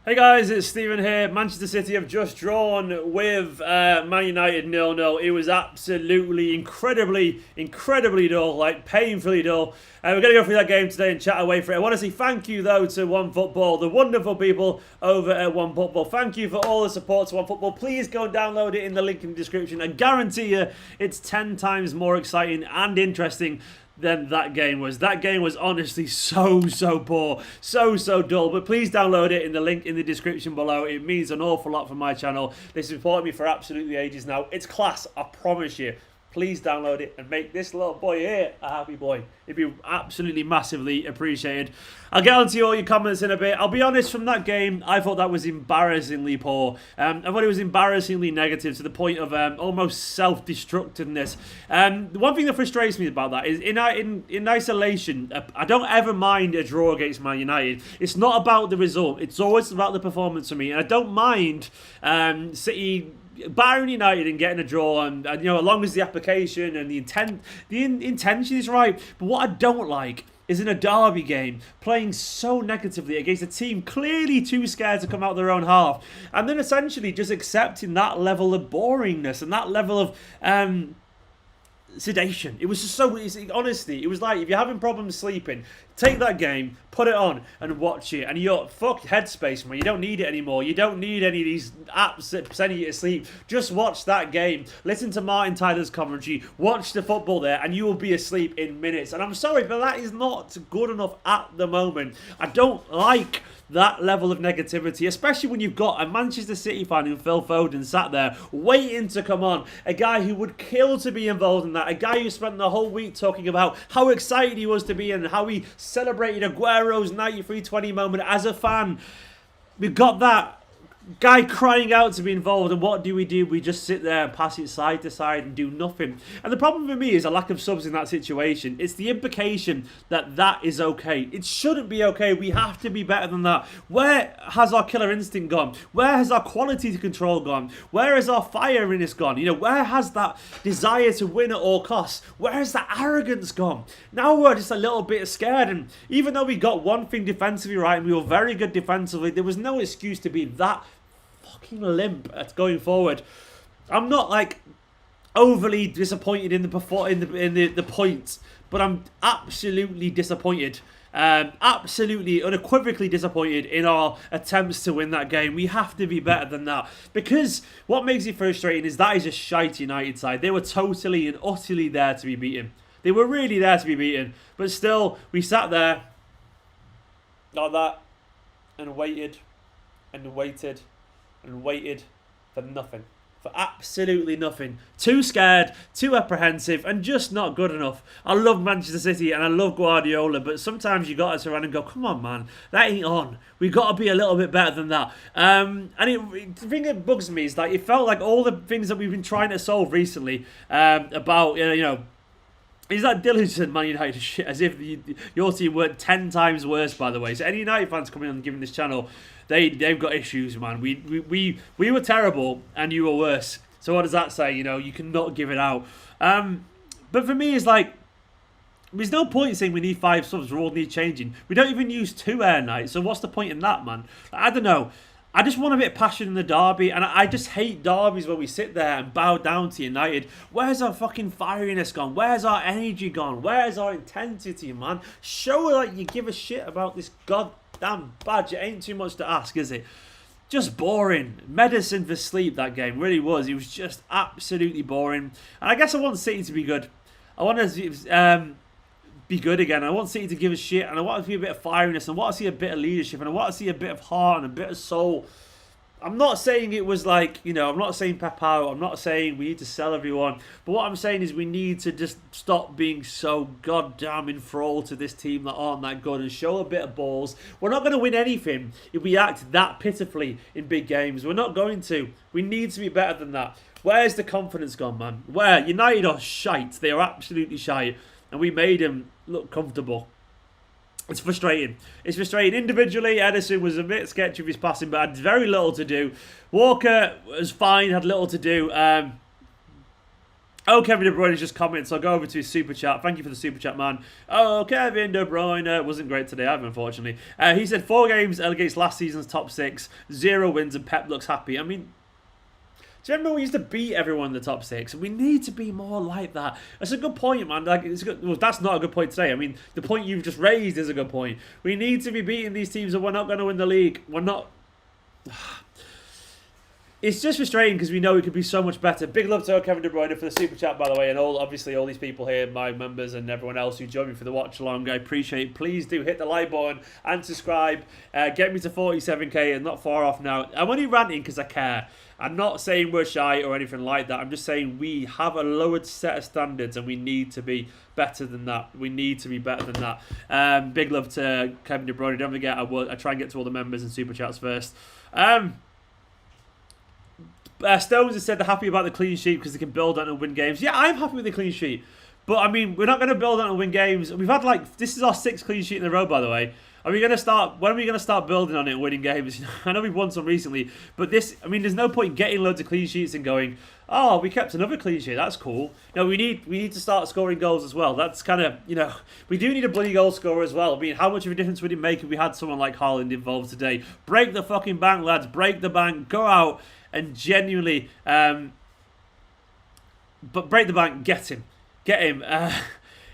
Hey guys, it's Steven here. Manchester City have just drawn with Man United 0-0. It was absolutely incredibly dull, like painfully dull. We're going to go through that game today and chat away for it. I want to say thank you though to OneFootball, the wonderful people over at OneFootball. Thank you for all the support to OneFootball. Please go and download it in the link in the description. I guarantee you it's 10 times more exciting and interesting than that game was. That game was honestly so poor, so dull. But please download it in the link in the description below. It means an awful lot for my channel. This has supported me for absolutely ages now. It's class, I promise you. Please download it and make this little boy here a happy boy. It'd be absolutely massively appreciated. I'll get on to all your comments in a bit. I'll be honest, from that game, I thought that was embarrassingly poor. I thought it was embarrassingly negative to the point of almost self-destructiveness. The one thing that frustrates me about that is in isolation, I don't ever mind a draw against Man United. It's not about the result. It's always about the performance for me. And I don't mind City Bayern United and getting a draw, and you know, as long as the application and the intention is right. But what I don't like is in a derby game playing so negatively against a team clearly too scared to come out their own half, and then essentially just accepting that level of boringness and that level of sedation. It was just so, honestly, it was like if you're having problems sleeping, take that game, put it on and watch it, and you're fuck headspace, man. You don't need it anymore. You don't need any of these apps that send you to sleep. Just watch that game, listen to Martin Tyler's commentary, watch the football there, and you will be asleep in minutes. And I'm sorry, but that is not good enough at the moment. I don't like that level of negativity, especially when you've got a Manchester City fan in Phil Foden sat there waiting to come on, a guy who would kill to be involved in that, a guy who spent the whole week talking about how excited he was to be and how he celebrated Aguero's 93-20 moment as a fan. We've got that guy crying out to be involved, and what do? We just sit there and pass it side to side and do nothing. And the problem for me is a lack of subs in that situation. It's the implication that that is okay. It shouldn't be okay. We have to be better than that. Where has our killer instinct gone? Where has our quality control gone? Where has our fire in us gone? You know, where has that desire to win at all costs? Where has that arrogance gone? Now we're just a little bit scared, and even though we got one thing defensively right and we were very good defensively, there was no excuse to be that fucking limp at going forward. I'm not like overly disappointed in the points, but I'm absolutely disappointed. Absolutely unequivocally disappointed in our attempts to win that game. We have to be better than that, because what makes it frustrating is that is a shite United side. They were totally and utterly there to be beaten. They were really there to be beaten, but still we sat there like that and waited and waited and waited for nothing. For absolutely nothing. Too scared, too apprehensive, and just not good enough. I love Manchester City and I love Guardiola, but sometimes you got to turn around and go, come on, man, that ain't on. We got to be a little bit better than that. And the thing that bugs me is like it felt like all the things that we've been trying to solve recently about, you know, is that diligent Man United shit, as if your team weren't 10 times worse, by the way. So any United fans coming on and giving this channel, they've got issues, man. We were terrible and you were worse. So what does that say? You know, you cannot give it out. But for me, it's like, there's no point in saying we need 5 subs, we all need changing. We don't even use 2 air nights, so what's the point in that, man? I don't know. I just want a bit of passion in the derby, and I just hate derbies where we sit there and bow down to United. Where's our fucking fieriness gone? Where's our energy gone? Where's our intensity, man? Show like you give a shit about this goddamn badge. It ain't too much to ask, is it? Just boring. Medicine for sleep, that game really was. It was just absolutely boring. And I guess I want City to be good. I want to be good again. I want City to give a shit, and I want to see a bit of firiness, and I want to see a bit of leadership, and I want to see a bit of heart and a bit of soul. I'm not saying it was like, you know, I'm not saying Pep out, I'm not saying we need to sell everyone, but what I'm saying is we need to just stop being so goddamn enthralled to this team that aren't that good and show a bit of balls. We're not going to win anything if we act that pitifully in big games. We're not going to. We need to be better than that. Where's the confidence gone, man? Where? United are shite. They are absolutely shite. And we made him look comfortable. It's frustrating. It's frustrating. Individually, Edison was a bit sketchy with his passing, but had very little to do. Walker was fine, had little to do. Oh, Kevin De Bruyne just commented, so I'll go over to his super chat. Thank you for the super chat, man. Oh, Kevin De Bruyne wasn't great today either, unfortunately. He said 4 games against last season's top 6, 0 wins, and Pep looks happy. I mean, do you remember we used to beat everyone in the top 6? We need to be more like that. That's a good point, man. Like, it's good. Well, that's not a good point today. I mean, the point you've just raised is a good point. We need to be beating these teams, and we're not going to win the league. We're not. It's just frustrating because we know it could be so much better. Big love to Kevin De Bruyne for the super chat, by the way, and obviously all these people here, my members and everyone else who joined me for the watch along. I appreciate it. Please do hit the like button and subscribe. Get me to 47k and not far off now. I'm only ranting because I care. I'm not saying we're shy or anything like that. I'm just saying we have a lowered set of standards and we need to be better than that. We need to be better than that. Big love to Kevin De Bruyne. Don't forget, I try and get to all the members and super chats first. Stones has said they're happy about the clean sheet because they can build on and win games. Yeah, I'm happy with the clean sheet. But, I mean, we're not going to build on and win games. We've had, this is our 6th clean sheet in a row, by the way. When are we going to start building on it and winning games? I know we've won some recently, but there's no point getting loads of clean sheets and going, oh, we kept another clean sheet, that's cool. No, we need to start scoring goals as well. That's kind of, we do need a bloody goal scorer as well. I mean, how much of a difference would it make if we had someone like Haaland involved today? Break the fucking bank, lads. Break the bank. Go out and genuinely, but break the bank. Get him.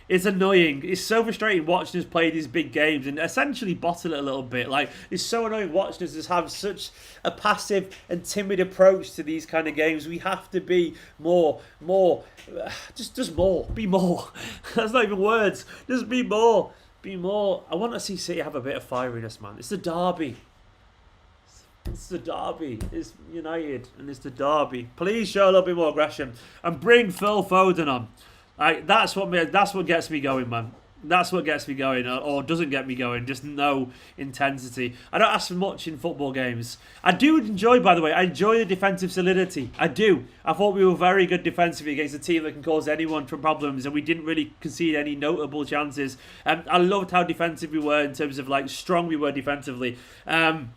It's annoying. It's so frustrating watching us play these big games and essentially bottle it a little bit. It's so annoying watching us just have such a passive and timid approach to these kind of games. We have to be more, just more. Be more. That's not even words. Just be more. Be more. I want to see City have a bit of fire in us, man. It's the derby. It's the derby. It's United and it's the derby. Please show a little bit more aggression and bring Phil Foden on. That's what gets me going, man. That's what gets me going, or doesn't get me going. Just no intensity. I don't ask for much in football games. I do enjoy, by the way, I enjoy the defensive solidity. I do. I thought we were very good defensively against a team that can cause anyone problems, and we didn't really concede any notable chances. I loved how defensive we were in terms of strong we were defensively. But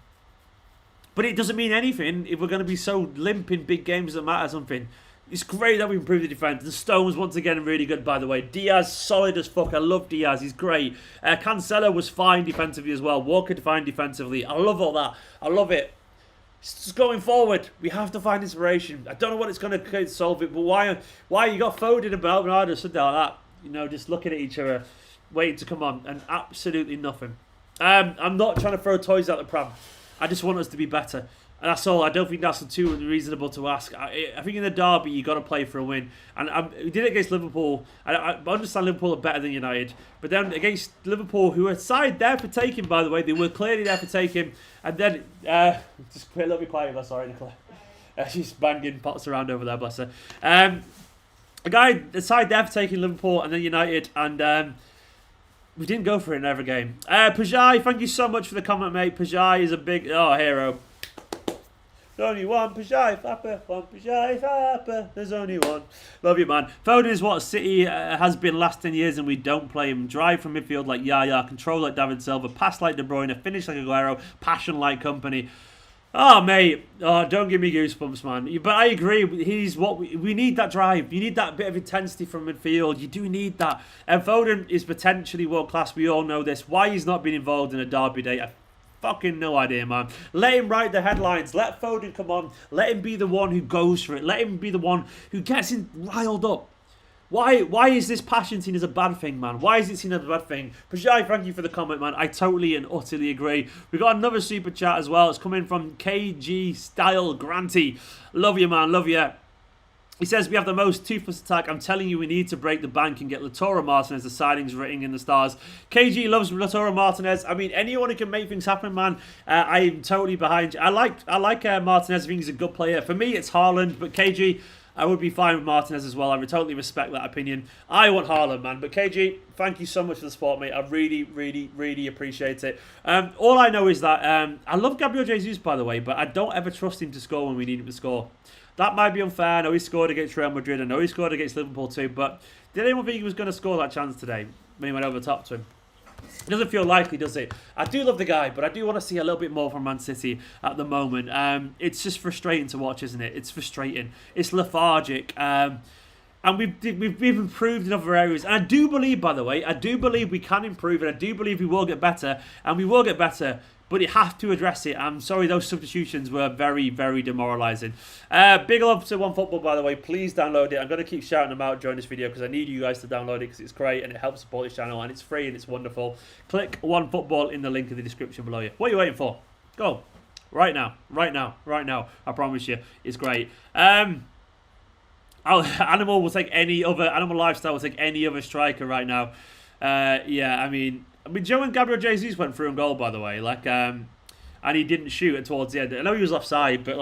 it doesn't mean anything if we're going to be so limp in big games that matter something. It's great that we improved the defence. The Stones, once again, really good, by the way. Diaz, solid as fuck. I love Diaz. He's great. Cancelo was fine defensively as well. Walker fine defensively. I love all that. I love it. It's just going forward, we have to find inspiration. I don't know what it's going to solve it, but why you got Foden and Bernardo stood there like that? Just looking at each other, waiting to come on, and absolutely nothing. I'm not trying to throw toys out the pram. I just want us to be better. And that's all. I don't think that's too reasonable to ask. I think in the derby, you got to play for a win. And we did it against Liverpool. I understand Liverpool are better than United. But then against Liverpool, who were side there for taking, by the way. They were clearly there for taking. And then, just a little bit quiet, sorry, Nicola. She's banging pots around over there, bless her. The side there for taking Liverpool and then United. And we didn't go for it in every game. Pajai, thank you so much for the comment, mate. Pajai is a big hero. There's only one Pajai Fapper, one Pajai Fapper. There's only one. Love you, man. Foden is what City has been last 10 years, and we don't play him. Drive from midfield like Yaya, control like David Silva, pass like De Bruyne, finish like Aguero, passion like Kompany. Oh, mate. Oh, don't give me goosebumps, man. But I agree. He's what we need, that drive. You need that bit of intensity from midfield. You do need that. And Foden is potentially world class. We all know this. Why he's not been involved in a derby day, I fucking no idea, man. Let him write the headlines. Let Foden come on. Let him be the one who goes for it. Let him be the one who gets him riled up. Why is this passion seen as a bad thing, man? Why is it seen as a bad thing? Pajai, thank you for the comment, man. I totally and utterly agree. We got another super chat as well. It's coming from KG Style Granty. Love you, man. Love you. He says, we have the most toothless attack. I'm telling you, we need to break the bank and get Lautaro Martinez. The signings written in the stars. KG loves Lautaro Martinez. I mean, anyone who can make things happen, man. I'm totally behind you. I like Martinez. I think he's a good player. For me, it's Haaland, but KG, I would be fine with Martinez as well. I would totally respect that opinion. I want Haaland, man. But KG, thank you so much for the support, mate. I really, really, really appreciate it. All I know is that I love Gabriel Jesus, by the way, but I don't ever trust him to score when we need him to score. That might be unfair. I know he scored against Real Madrid. I know he scored against Liverpool too. But did anyone think he was going to score that chance today when he went over the top to him? It doesn't feel likely, does it? I do love the guy, but I do want to see a little bit more from Man City at the moment. It's just frustrating to watch, isn't it? It's frustrating. It's lethargic. And And we've improved in other areas. And I do believe, by the way, we can improve, and I do believe we will get better, and we will get better. But you have to address it. I'm sorry, those substitutions were very, very demoralising. Big love to OneFootball, by the way. Please download it. I'm going to keep shouting them out during this video because I need you guys to download it because it's great and it helps support this channel and it's free and it's wonderful. Click OneFootball in the link in the description below you. What are you waiting for? Go. Right now. Right now. Right now. I promise you. It's great. Animal Lifestyle will take any other striker right now. Yeah, I mean, Joe and Gabriel Jesus went through and goal, by the way. And he didn't shoot it towards the end. I know he was offside, but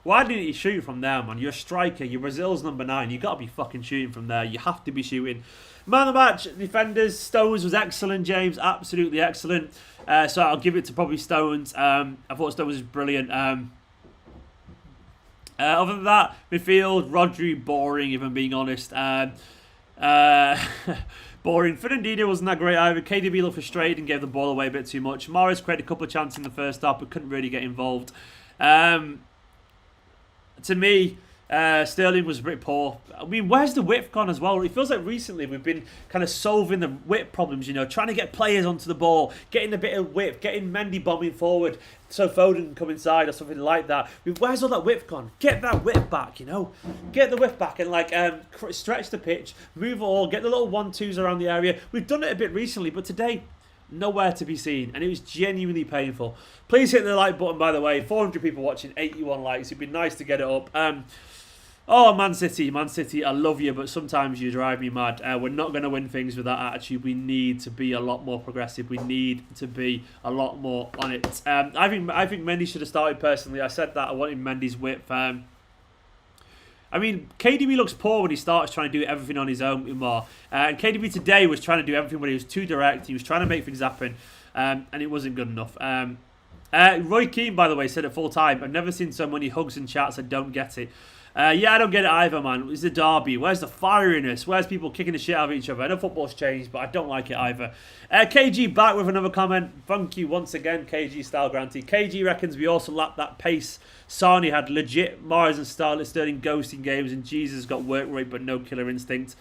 why didn't he shoot from there, man? You're a striker. You're Brazil's number 9. You got to be fucking shooting from there. You have to be shooting. Man of the match, defenders. Stones was excellent, James. Absolutely excellent. So I'll give it to probably Stones. I thought Stones was brilliant. Other than that, midfield, Rodri, boring, if I'm being honest. Boring. Fernandinho wasn't that great either. KDB looked frustrated and gave the ball away a bit too much. Morris created a couple of chances in the first half, but couldn't really get involved. To me, Sterling was a bit poor. I mean, where's the width gone as well? It feels like recently we've been kind of solving the width problems, you know, trying to get players onto the ball, getting a bit of width, getting Mendy bombing forward so Foden can come inside or something like that. Where's all that width gone? Get that width back, you know? Get the width back and stretch the pitch, move all, get the little 1-2s around the area. We've done it a bit recently, but today, nowhere to be seen, and it was genuinely painful. Please hit the like button, by the way. 400 people watching, 81 likes. It'd be nice to get it up. Oh, Man City, I love you, but sometimes you drive me mad. We're not going to win things with that attitude. We need to be a lot more progressive. We need to be a lot more on it. I think Mendy should have started personally. I said that. I wanted Mendy's width. I mean, KDB looks poor when he starts trying to do everything on his own more. And KDB today was trying to do everything when he was too direct. He was trying to make things happen, and it wasn't good enough. Roy Keane, by the way, said it full time. I've never seen so many hugs and chats. I don't get it. Yeah, I don't get it either, man. It's the derby. Where's the fieriness? Where's people kicking the shit out of each other? I know football's changed, but I don't like it either. KG back with another comment. Thank you once again, KG Style Granty. KG reckons we also lack that pace. Sarni had legit Mars and Sterling ghosting games, and Jesus got work rate but no killer instinct.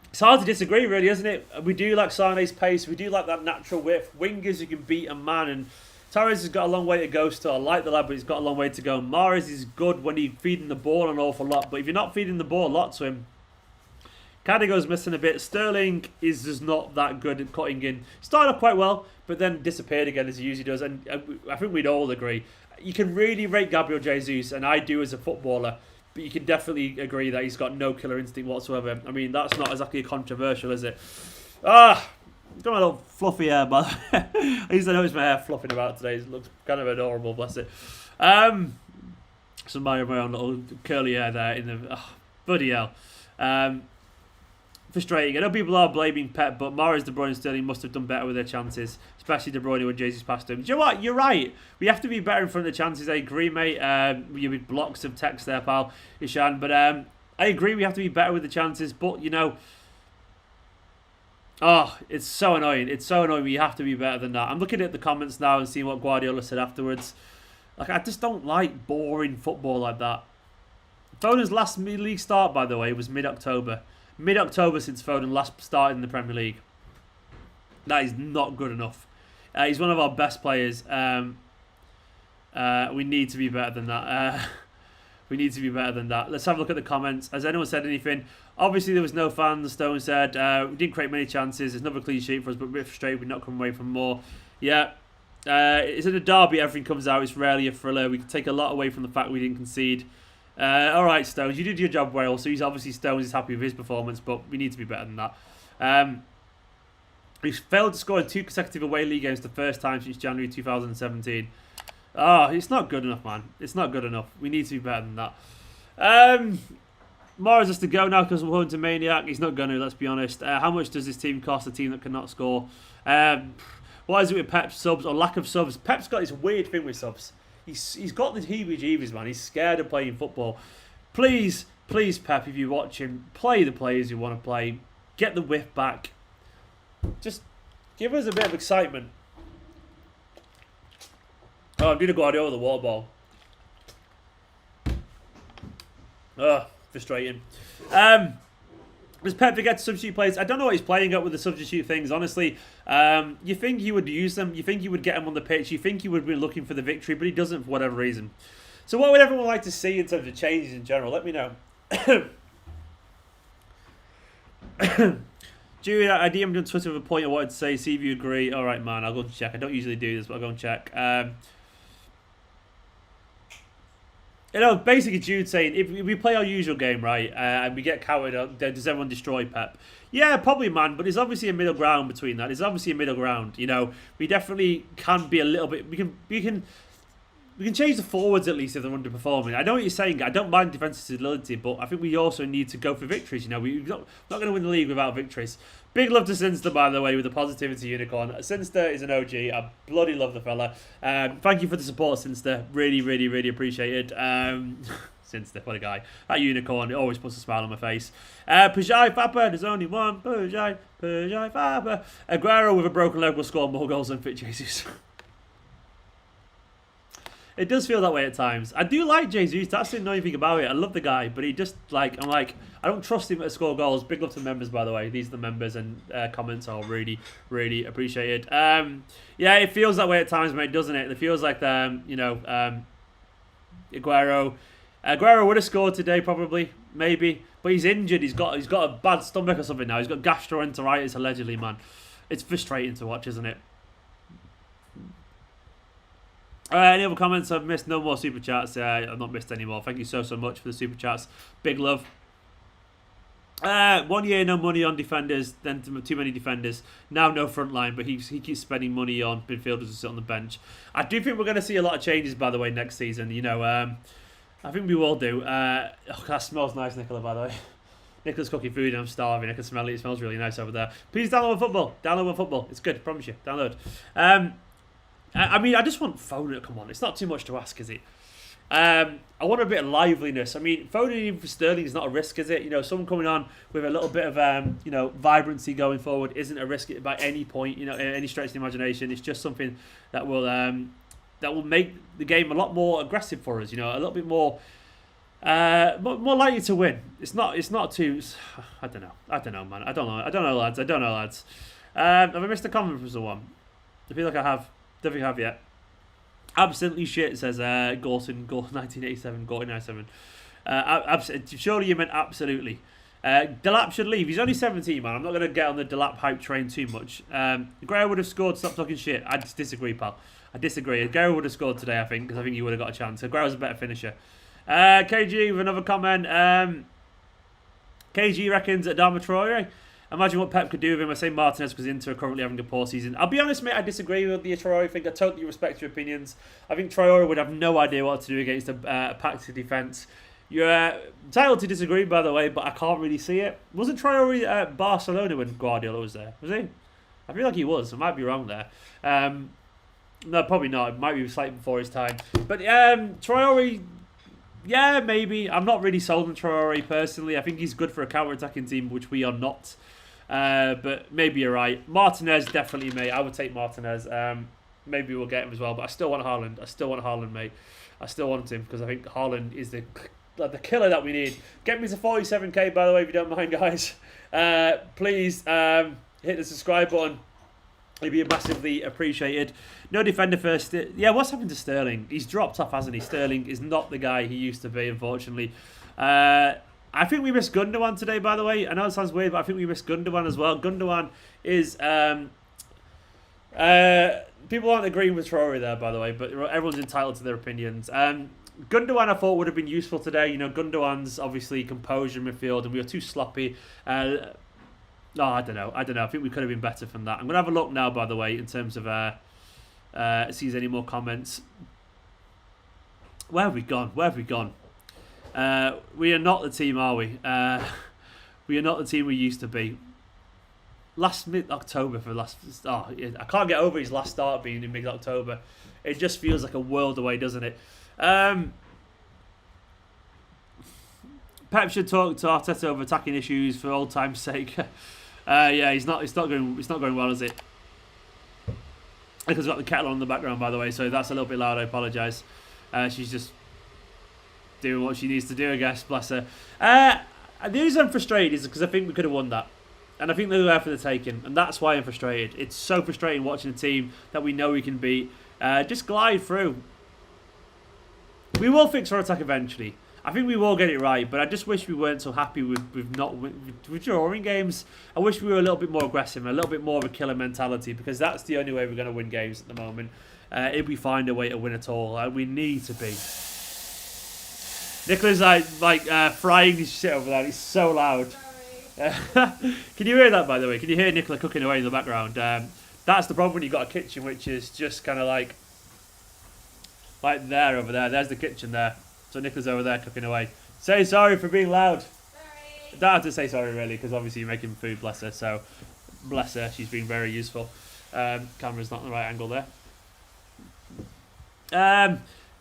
It's hard to disagree, really, isn't it? We do like Sarne's pace. We do like that natural width. Wingers who can beat a man, and Torres has got a long way to go still. I like the lad, but he's got a long way to go. Mahrez is good when he's feeding the ball an awful lot, but if you're not feeding the ball a lot to him, Cardigo's missing a bit. Sterling is just not that good at cutting in. Started off quite well, but then disappeared again as he usually does, and I think we'd all agree. You can really rate Gabriel Jesus, and I do as a footballer, but you can definitely agree that he's got no killer instinct whatsoever. I mean, that's not exactly controversial, is it? Got my little fluffy hair, but I used to notice my hair fluffing about today. It looks kind of adorable, bless it. Some of my own little curly hair there in the... Oh, bloody hell. Frustrating. I know people are blaming Pep, but Mahrez, De Bruyne and Sterling must have done better with their chances, especially De Bruyne when Jesus passed him. Do you know what? You're right. We have to be better in front of the chances. I agree, mate. You with blocks of text there, pal, Ishan. But I agree we have to be better with the chances, but, you know... Oh, it's so annoying. It's so annoying. We have to be better than that. I'm looking at the comments now and seeing what Guardiola said afterwards. I just don't like boring football like that. Foden's last league start, by the way, was mid-October. Mid-October since Foden last started in the Premier League. That is not good enough. He's one of our best players. We need to be better than that. We need to be better than that. Let's have a look at the comments. Has anyone said anything? Obviously, there was no fans. Stone said, we didn't create many chances. There's another clean sheet for us, but we're frustrated. We're not coming away from more. Yeah. It's in a derby. Everything comes out. It's rarely a thriller. We can take a lot away from the fact we didn't concede. All right, Stones. You did your job well. So he's obviously, Stones is happy with his performance, but we need to be better than that. We've failed to score in 2 consecutive away league games the first time since January 2017. Oh, it's not good enough, man. It's not good enough. We need to be better than that. Morris has to go now because we're going to Maniac. He's not going to, let's be honest. How much does this team cost, a team that cannot score? What is it with Pep's subs or lack of subs? Pep's got this weird thing with subs. He's got the heebie-jeebies, man. He's scared of playing football. Please, Pep, if you watch him, play the players you want to play. Get the whiff back. Just give us a bit of excitement. Oh, I'm doing a Guardiola with the water ball. Frustrating. Does Pep forget to substitute players? I don't know what he's playing at with the substitute things, honestly. You think he would use them. You think he would get them on the pitch. You think he would be looking for the victory, but he doesn't for whatever reason. So what would everyone like to see in terms of changes in general? Let me know. Julie, I DM'd on Twitter with a point I wanted to say. See if you agree. All right, man. I'll go and check. I don't usually do this, but I'll go and check. Basically Jude saying, if we play our usual game, right, and we get cowed up, does everyone destroy Pep? Yeah, probably, man, but there's obviously a middle ground between that. There's obviously a middle ground, We definitely can be a little bit... We can change the forwards at least if they're underperforming. I know what you're saying. I don't mind defensive solidity, but I think we also need to go for victories. We're not going to win the league without victories. Big love to Sinster, by the way, with the positivity unicorn. Sinster is an OG. I bloody love the fella. Thank you for the support, Sinster. Really, really, really appreciate it. Sinster, what a guy. That unicorn, it always puts a smile on my face. Pajai Fapa, there's only one. Pajai Fapa. Aguero with a broken leg will score more goals than Fit Jesus. It does feel that way at times. I do like Jesus. That's the annoying thing about it. I love the guy, but he just I don't trust him to score goals. Big love to the members, by the way. These are the members, and comments are really, really appreciated. Yeah, it feels that way at times, mate, doesn't it? It feels like Aguero would have scored today, probably, maybe, but he's injured. He's got a bad stomach or something now. He's got gastroenteritis allegedly, man. It's frustrating to watch, isn't it? Any other comments I've missed? No more super chats. I've not missed any more. Thank you so much for the super chats. Big love. 1 year, no money on defenders. Then too many defenders. Now no front line, but he keeps spending money on midfielders to sit on the bench. I do think we're going to see a lot of changes, by the way, next season. I think we will do. That smells nice, Nicola, by the way. Nicola's cooking food and I'm starving. I can smell it. It smells really nice over there. Please download OneFootball. Download OneFootball. It's good. I promise you. Download. I just want Foden to come on. It's not too much to ask, is it? I want a bit of liveliness. Foden even for Sterling is not a risk, is it? Someone coming on with a little bit of, vibrancy going forward isn't a risk by any point, any stretch of the imagination. It's just something that will make the game a lot more aggressive for us, a little bit more likely to win. It's not too... I don't know, man. I don't know, lads. Have I missed a comment from someone? I feel like I have. Don't think I have yet. Absolutely shit, says Gorton, 1987, Gorton 97. Surely you meant absolutely. Delap should leave. He's only 17, man. I'm not going to get on the Delap hype train too much. Aguero would have scored. Stop talking shit. I disagree, pal. I disagree. Aguero would have scored today, I think, because I think he would have got a chance. Aguero's a better finisher. KG with another comment. KG reckons Adama Traore. Imagine what Pep could do with him. I say Martinez because Inter are currently having a poor season. I'll be honest, mate, I disagree with the Traore thing. I totally respect your opinions. I think Traore would have no idea what to do against a packed defence. You're entitled to disagree, by the way, but I can't really see it. Wasn't Traore at Barcelona when Guardiola was there? Was he? I feel like he was. I might be wrong there. No, probably not. It might be slightly before his time. But Traore... Yeah, maybe. I'm not really sold on Traore personally. I think he's good for a counter-attacking team, which we are not. But maybe you're right. Martinez, definitely, mate. I would take Martinez. Maybe we'll get him as well. But I still want Haaland. Mate. I still want him because I think Haaland is the killer that we need. Get me to 47k, by the way, if you don't mind, guys. Please hit the subscribe button. It'd be massively appreciated. No defender first. Yeah, what's happened to Sterling? He's dropped off, hasn't he? Sterling is not the guy he used to be, unfortunately. I think we missed Gundogan today, by the way. I know it sounds weird, but I think we missed Gundogan as well. Gundogan is... people aren't agreeing with Traore there, by the way, but everyone's entitled to their opinions. Gundogan, I thought, would have been useful today. Gundogan's obviously composure in midfield, and we were too sloppy. I don't know. I think we could have been better from that. I'm going to have a look now, by the way, in terms of... see if there's any more comments. Where have we gone? We are not the team, are we? We are not the team we used to be. Last mid-October for last... I can't get over his last start being in mid-October. It just feels like a world away, doesn't it? Pep should talk to Arteta over attacking issues for old time's sake. Yeah, it's not going well, is it? Because I've got the kettle on in the background, by the way, so that's a little bit loud. I apologise. She's just doing what she needs to do, I guess. Bless her. The reason I'm frustrated is because I think we could have won that. And I think they were there for the taking. And that's why I'm frustrated. It's so frustrating watching a team that we know we can beat just glide through. We will fix our attack eventually. I think we will get it right, but I just wish we weren't so happy with drawing games. I wish we were a little bit more aggressive, and a little bit more of a killer mentality, because that's the only way we're going to win games at the moment. If we find a way to win at all, we need to be. Nicola's frying his shit over there. It's so loud. Can you hear that, by the way? Can you hear Nicola cooking away in the background? That's the problem when you've got a kitchen which is just kind of like there over there. There's the kitchen there. So Nicola's over there cooking away. Say sorry for being loud. Sorry. Don't have to say sorry really, because obviously you're making food, bless her. So bless her, she's been very useful. Camera's not in the right angle there.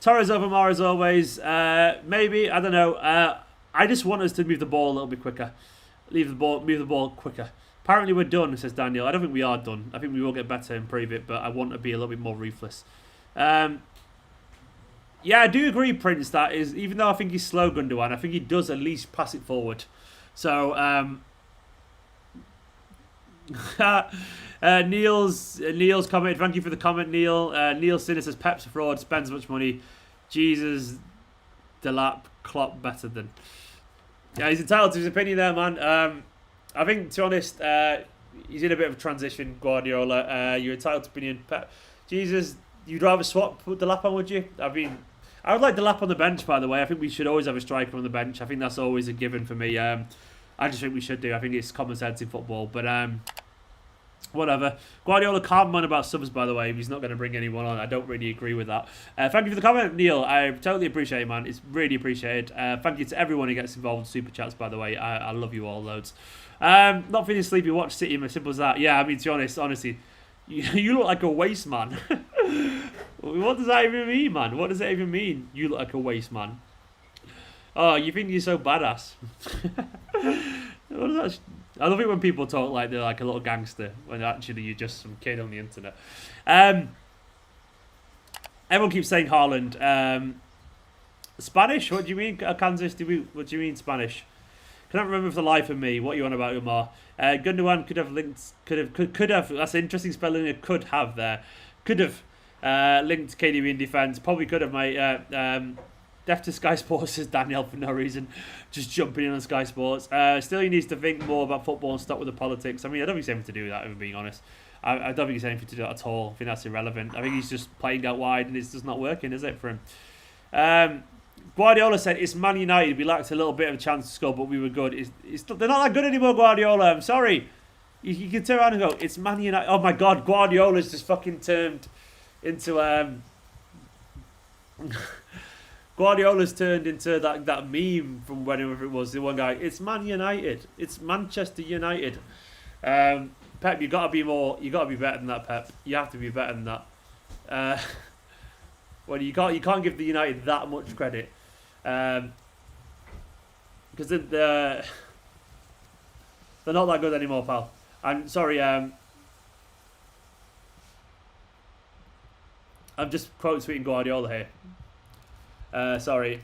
Torres over Mar as always. Maybe, I don't know. I just want us to move the ball a little bit quicker. Move the ball quicker. Apparently we're done, says Daniel. I don't think we are done. I think we will get better, improve it, but I want to be a little bit more ruthless. Yeah, I do agree, Prince, that is, even though I think he's slow, Gundogan, I think he does at least pass it forward. So, Neil's comment, thank you for the comment, Neil. Neil Sinner says, Pep's a fraud, spends much money. Jesus, Delap, Klopp better than. Yeah, he's entitled to his opinion there, man. I think, to be honest, he's in a bit of a transition, Guardiola. You're entitled to opinion. Pep, Jesus, you'd rather swap the lap on, would you? I mean, I would like the lap on the bench, by the way. I think we should always have a striker on the bench. I think that's always a given for me. I just think we should do. I think it's common sense in football. But whatever. Guardiola can't moan about subs, by the way, if he's not going to bring anyone on. I don't really agree with that. Thank you for the comment, Neil. I totally appreciate it, man. It's really appreciated. Thank you to everyone who gets involved in Super Chats, by the way. I love you all loads. Not feeling sleepy, watch City, as simple as that. Yeah, I mean, to be honest, honestly, you look like a waste man. What does that even mean, man? What does that even mean? You look like a waste man. Oh, you think you're so badass? What is that? I love it when people talk like they're like a little gangster when actually you're just some kid on the internet. Everyone keeps saying Haaland. Spanish? What do you mean, Kansas? What do you mean Spanish? Cannot remember for the life of me. What are you on about, Umar? Gundogan could have linked. Could have. That's an interesting spelling. It could have there. Could have linked KDB in defence. Probably could have, mate. Deaf to Sky Sports, says Daniel, for no reason. Just jumping in on Sky Sports. Still, he needs to think more about football and stop with the politics. I mean, I don't think he's anything to do with that, if I'm being honest. I don't think he's anything to do that at all. I think that's irrelevant. I think he's just playing out wide and it's just not working, is it, for him? Guardiola said, it's Man United. We lacked a little bit of a chance to score, but we were good. They're not that good anymore, Guardiola. I'm sorry. You can turn around and go, it's Man United. Oh, my God. Guardiola's just fucking turned into... Guardiola's turned into that meme from whenever it was. The one guy, it's Man United. It's Manchester United. Pep, you got to be more... you got to be better than that, Pep. You have to be better than that. Well, you can't give the United that much credit. Because they're not that good anymore, pal. I'm sorry. I'm just quote tweeting Guardiola here. Sorry.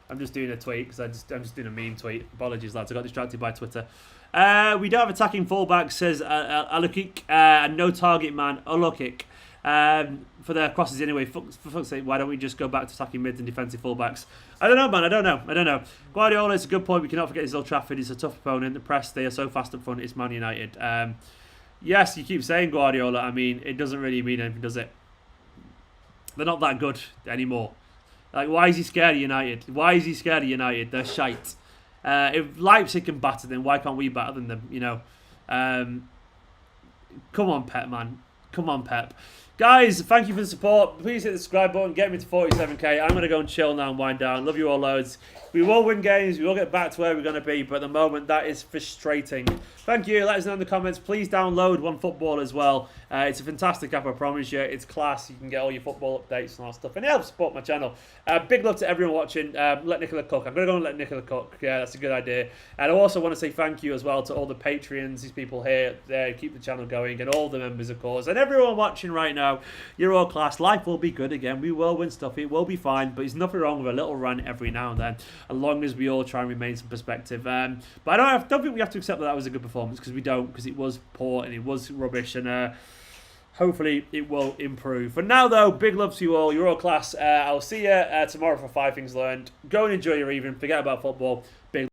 I'm just doing a tweet because I'm just doing a meme tweet. Apologies, lads. I got distracted by Twitter. We don't have attacking fullback, says Alukik, and no target man, Alukik. For their crosses anyway. For fuck's sake, why don't we just go back to attacking mids and defensive fullbacks? I don't know, man. I don't know. Guardiola is a good point. We cannot forget his Old Trafford. It's a tough opponent. The press, they are so fast up front. It's Man United. Yes, you keep saying Guardiola. I mean, it doesn't really mean anything, does it? They're not that good anymore. Like, why is he scared of United? They're shite. If Leipzig can batter them, why can't we batter them? You know. Come on, Pep, man. Come on, Pep. Guys, thank you for the support. Please hit the subscribe button. Get me to 47k. I'm going to go and chill now and wind down. Love you all loads. We will win games. We will get back to where we're going to be. But at the moment, that is frustrating. Thank you. Let us know in the comments. Please download OneFootball as well. It's a fantastic app, I promise you. It's class. You can get all your football updates and all that stuff, and it helps support my channel. Big love to everyone watching. Let Nicola cook. I'm going to go and let Nicola cook. Yeah, that's a good idea. And I also want to say thank you as well to all the Patreons, these people here, keep the channel going, and all the members, of course, and everyone watching right now. You're all class. Life will be good again. We will win stuff. It will be fine, but there's nothing wrong with a little rant every now and then, as long as we all try and remain some perspective. But I don't think we have to accept that was a good performance, because we don't, because it was poor and it was rubbish, and hopefully it will improve. For now, though, big love to you all. You're all class. I'll see you tomorrow for 5 Things Learned. Go and enjoy your evening. Forget about football. Big